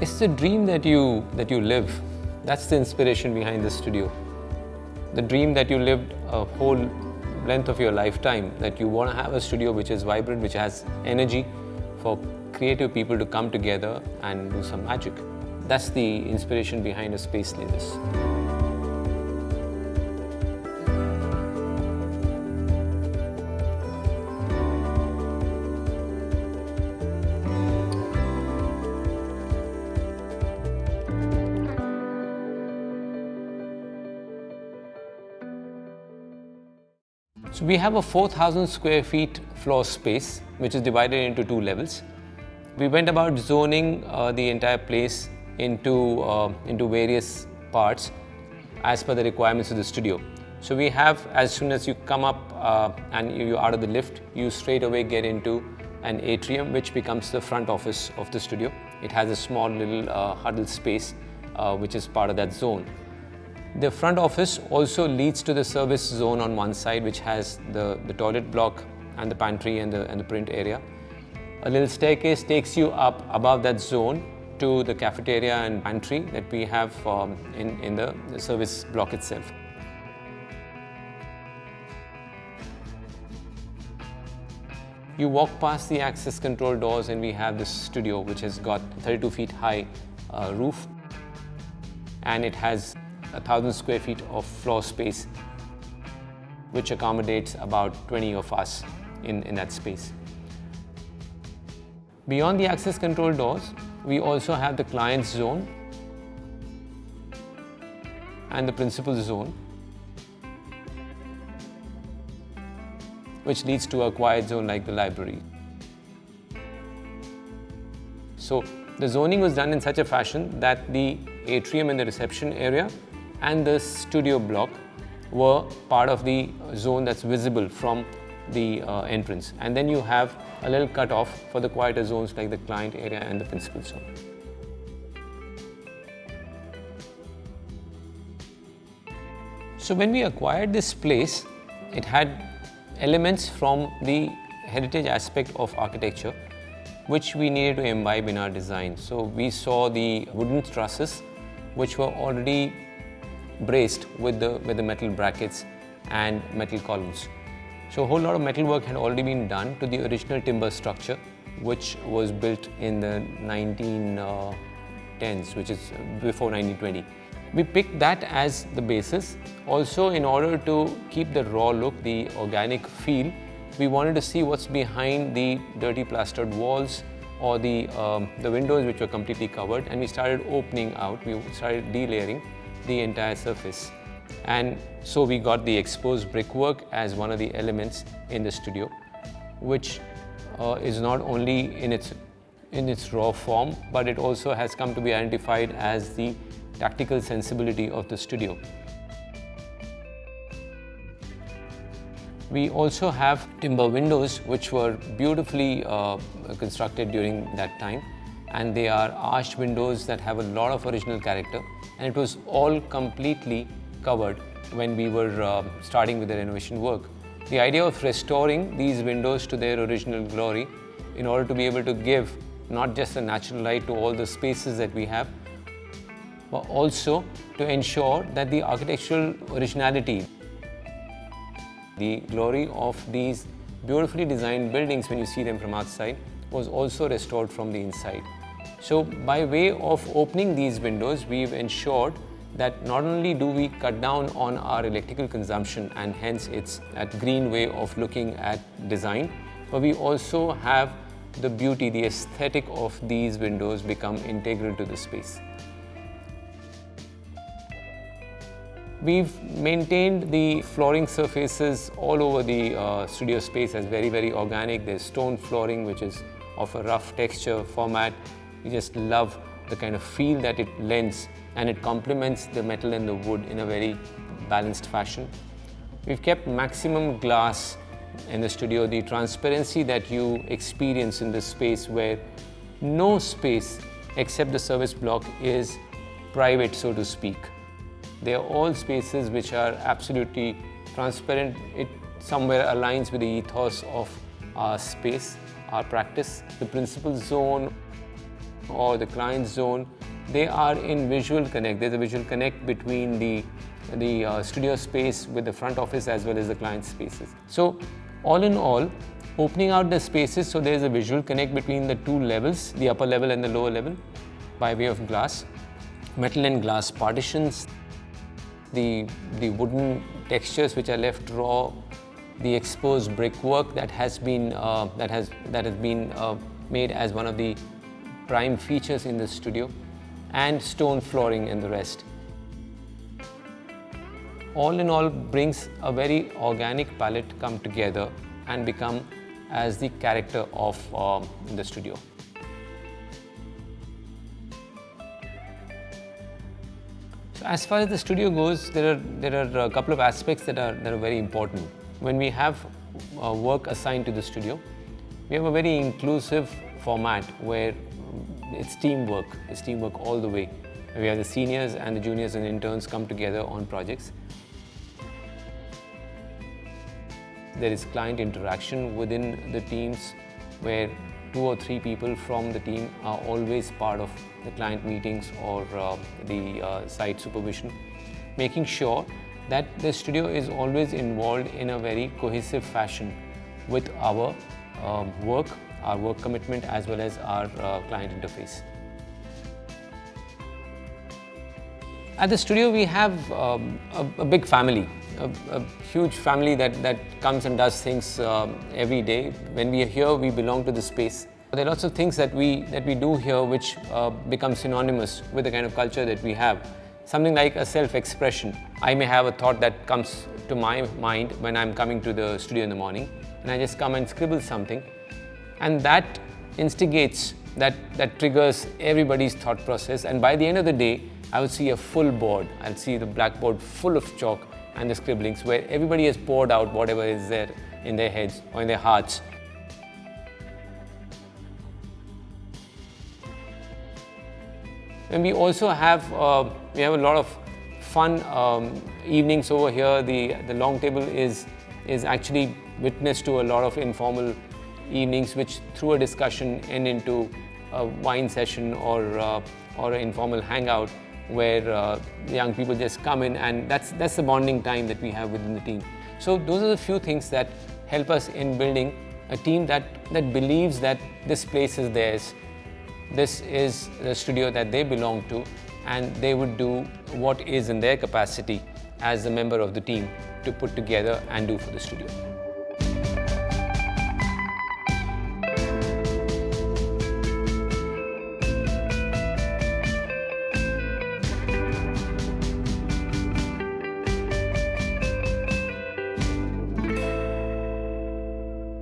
It's the dream that you live. That's the inspiration behind this studio. The dream that you lived a whole length of your lifetime, that you want to have a studio which is vibrant, which has energy for creative people to come together and do some magic. That's the inspiration behind a space like this. So we have a 4,000 square feet floor space, which is divided into 2 levels. We went about zoning the entire place into various parts as per the requirements of the studio. So we have, as soon as you come up and you're out of the lift, you straight away get into an atrium, which becomes the front office of the studio. It has a small little huddle space, which is part of that zone. The front office also leads to the service zone on one side, which has the toilet block and the pantry and the print area. A little staircase takes you up above that zone to the cafeteria and pantry that we have in the service block itself. You walk past the access control doors and we have this studio, which has got 32 feet high roof, and it has 1,000 square feet of floor space, which accommodates about 20 of us in that space. Beyond the access control doors, we also have the client's zone and the principal zone, which leads to a quiet zone like the library. So the zoning was done in such a fashion that the atrium and the reception area and the studio block were part of the zone that's visible from the entrance. And then you have a little cut off for the quieter zones like the client area and the principal zone. So when we acquired this place, it had elements from the heritage aspect of architecture, which we needed to imbibe in our design. So we saw the wooden trusses, which were already braced with the metal brackets and metal columns. So a whole lot of metal work had already been done to the original timber structure, which was built in the 1910s, which is before 1920. We picked that as the basis. Also, in order to keep the raw look, the organic feel, we wanted to see what's behind the dirty plastered walls or the windows, which were completely covered, and we started opening out. We started delayering the entire surface, and so we got the exposed brickwork as one of the elements in the studio, which is not only in its raw form, but it also has come to be identified as the tactical sensibility of the studio. We also have timber windows, which were beautifully constructed during that time, and they are arched windows that have a lot of original character, and it was all completely covered when we were starting with the renovation work. The idea of restoring these windows to their original glory in order to be able to give not just a natural light to all the spaces that we have, but also to ensure that the architectural originality, the glory of these beautifully designed buildings when you see them from outside, was also restored from the inside. So by way of opening these windows, we've ensured that not only do we cut down on our electrical consumption, and hence it's a green way of looking at design, but we also have the beauty, the aesthetic of these windows become integral to the space. We've maintained the flooring surfaces all over the studio space as very, very organic. There's stone flooring, which is of a rough texture format. We just love the kind of feel that it lends, and it complements the metal and the wood in a very balanced fashion. We've kept maximum glass in the studio, the transparency that you experience in this space, where no space except the service block is private, so to speak. They are all spaces which are absolutely transparent. It somewhere aligns with the ethos of our space, our practice. The principal zone or the client zone, they are in visual connect. There's a visual connect between the studio space with the front office as well as the client spaces. So all in all, opening out the spaces so there's a visual connect between the two levels, the upper level and the lower level, by way of glass, metal and glass partitions, the wooden textures which are left raw, the exposed brickwork that has been made as one of the prime features in the studio, and stone flooring and the rest. All in all, brings a very organic palette come together and become as the character of the studio. So as far as the studio goes, there are a couple of aspects that are very important. When we have work assigned to the studio, we have a very inclusive format where it's teamwork all the way. We have the seniors and the juniors and interns come together on projects. There is client interaction within the teams where 2 or 3 people from the team are always part of the client meetings or the site supervision, making sure that the studio is always involved in a very cohesive fashion with our work commitment as well as our client interface. At the studio we have a big family, a huge family that comes and does things every day. When we are here, we belong to the space. There are lots of things that we do here which become synonymous with the kind of culture that we have. Something like a self-expression. I may have a thought that comes to my mind when I'm coming to the studio in the morning, and I just come and scribble something, and that instigates, that triggers everybody's thought process, and by the end of the day, I would see a full board. I'll see the blackboard full of chalk and the scribblings where everybody has poured out whatever is there in their heads or in their hearts. And we also have a lot of fun evenings over here. The long table is actually witness to a lot of informal evenings which through a discussion end into a wine session or an informal hangout where the young people just come in, and that's the bonding time that we have within the team. So those are the few things that help us in building a team that believes that this place is theirs. This is the studio that they belong to, and they would do what is in their capacity as a member of the team to put together and do for the studio.